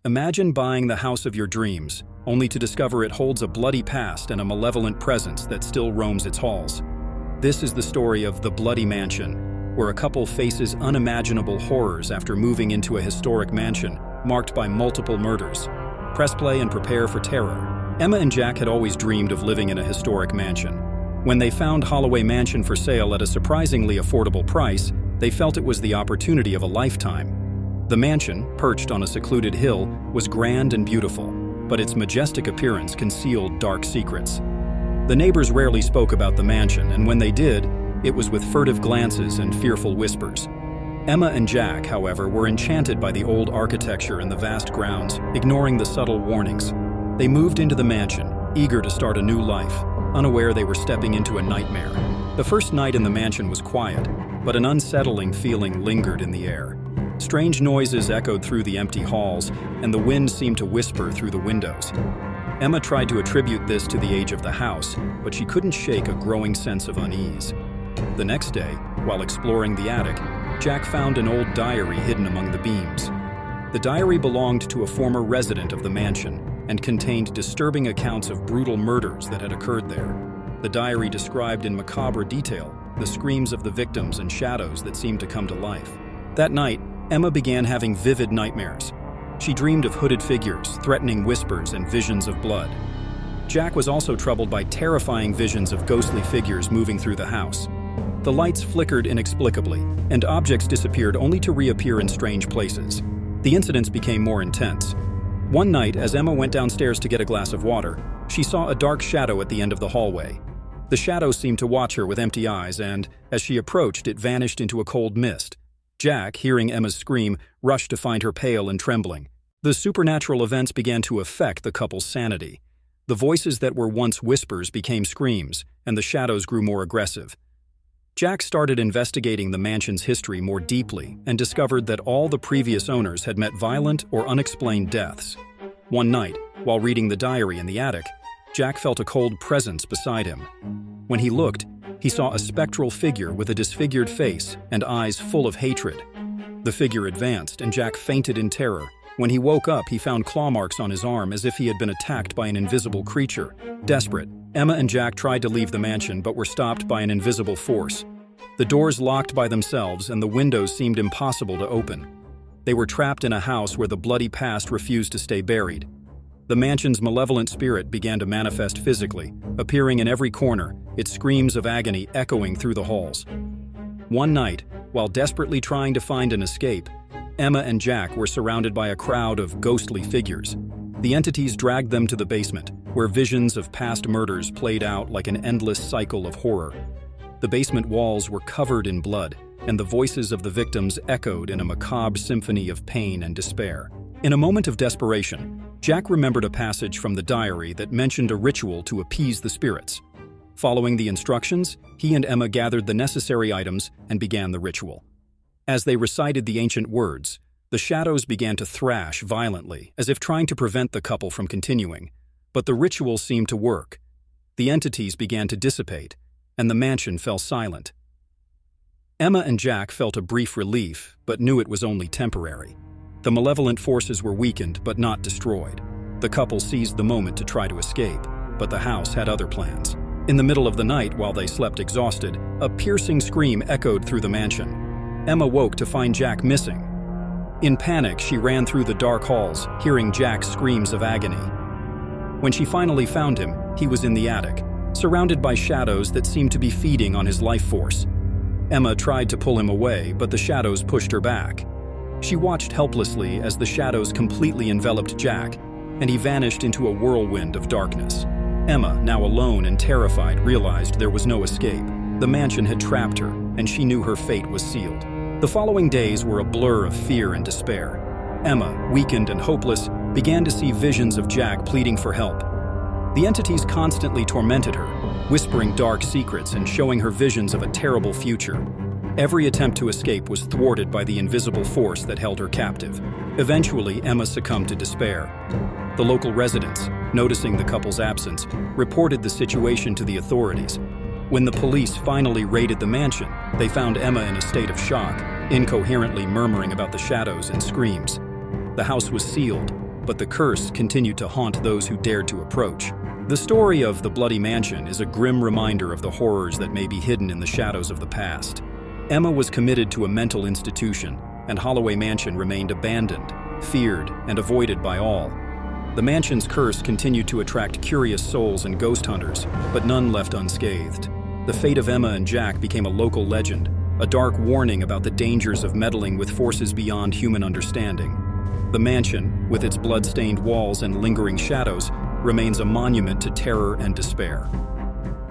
Imagine buying the house of your dreams, only to discover it holds a bloody past and a malevolent presence that still roams its halls. This is the story of The Bloody Mansion, where a couple faces unimaginable horrors after moving into a historic mansion marked by multiple murders. Press play and prepare for terror. Emma and Jack had always dreamed of living in a historic mansion. When they found Holloway Mansion for sale at a surprisingly affordable price, they felt it was the opportunity of a lifetime. The mansion, perched on a secluded hill, was grand and beautiful, but its majestic appearance concealed dark secrets. The neighbors rarely spoke about the mansion, and when they did, it was with furtive glances and fearful whispers. Emma and Jack, however, were enchanted by the old architecture and the vast grounds, ignoring the subtle warnings. They moved into the mansion, eager to start a new life, unaware they were stepping into a nightmare. The first night in the mansion was quiet, but an unsettling feeling lingered in the air. Strange noises echoed through the empty halls, and the wind seemed to whisper through the windows. Emma tried to attribute this to the age of the house, but she couldn't shake a growing sense of unease. The next day, while exploring the attic, Jack found an old diary hidden among the beams. The diary belonged to a former resident of the mansion and contained disturbing accounts of brutal murders that had occurred there. The diary described in macabre detail the screams of the victims and shadows that seemed to come to life. That night, Emma began having vivid nightmares. She dreamed of hooded figures, threatening whispers, and visions of blood. Jack was also troubled by terrifying visions of ghostly figures moving through the house. The lights flickered inexplicably, and objects disappeared only to reappear in strange places. The incidents became more intense. One night, as Emma went downstairs to get a glass of water, she saw a dark shadow at the end of the hallway. The shadow seemed to watch her with empty eyes, and, as she approached, it vanished into a cold mist. Jack, hearing Emma's scream, rushed to find her pale and trembling. The supernatural events began to affect the couple's sanity. The voices that were once whispers became screams, and the shadows grew more aggressive. Jack started investigating the mansion's history more deeply and discovered that all the previous owners had met violent or unexplained deaths. One night, while reading the diary in the attic, Jack felt a cold presence beside him. When he looked, he saw a spectral figure with a disfigured face and eyes full of hatred. The figure advanced, and Jack fainted in terror. When he woke up, he found claw marks on his arm as if he had been attacked by an invisible creature. Desperate, Emma and Jack tried to leave the mansion but were stopped by an invisible force. The doors locked by themselves and the windows seemed impossible to open. They were trapped in a house where the bloody past refused to stay buried. The mansion's malevolent spirit began to manifest physically, appearing in every corner, its screams of agony echoing through the halls. One night, while desperately trying to find an escape, Emma and Jack were surrounded by a crowd of ghostly figures. The entities dragged them to the basement, where visions of past murders played out like an endless cycle of horror. The basement walls were covered in blood, and the voices of the victims echoed in a macabre symphony of pain and despair. In a moment of desperation, Jack remembered a passage from the diary that mentioned a ritual to appease the spirits. Following the instructions, he and Emma gathered the necessary items and began the ritual. As they recited the ancient words, the shadows began to thrash violently, as if trying to prevent the couple from continuing. But the ritual seemed to work. The entities began to dissipate, and the mansion fell silent. Emma and Jack felt a brief relief, but knew it was only temporary. The malevolent forces were weakened but not destroyed. The couple seized the moment to try to escape, but the house had other plans. In the middle of the night, while they slept exhausted, a piercing scream echoed through the mansion. Emma woke to find Jack missing. In panic, she ran through the dark halls, hearing Jack's screams of agony. When she finally found him, he was in the attic, surrounded by shadows that seemed to be feeding on his life force. Emma tried to pull him away, but the shadows pushed her back. She watched helplessly as the shadows completely enveloped Jack, and he vanished into a whirlwind of darkness. Emma, now alone and terrified, realized there was no escape. The mansion had trapped her, and she knew her fate was sealed. The following days were a blur of fear and despair. Emma, weakened and hopeless, began to see visions of Jack pleading for help. The entities constantly tormented her, whispering dark secrets and showing her visions of a terrible future. Every attempt to escape was thwarted by the invisible force that held her captive. Eventually, Emma succumbed to despair. The local residents, noticing the couple's absence, reported the situation to the authorities. When the police finally raided the mansion, they found Emma in a state of shock, incoherently murmuring about the shadows and screams. The house was sealed, but the curse continued to haunt those who dared to approach. The story of the Bloody Mansion is a grim reminder of the horrors that may be hidden in the shadows of the past. Emma was committed to a mental institution, and Holloway Mansion remained abandoned, feared, and avoided by all. The mansion's curse continued to attract curious souls and ghost hunters, but none left unscathed. The fate of Emma and Jack became a local legend, a dark warning about the dangers of meddling with forces beyond human understanding. The mansion, with its blood-stained walls and lingering shadows, remains a monument to terror and despair.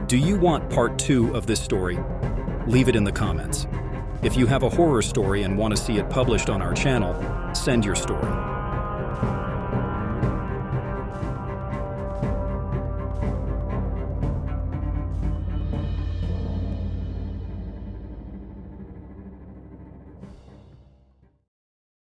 Do you want part 2 of this story? Leave it in the comments. If you have a horror story and want to see it published on our channel, send your story.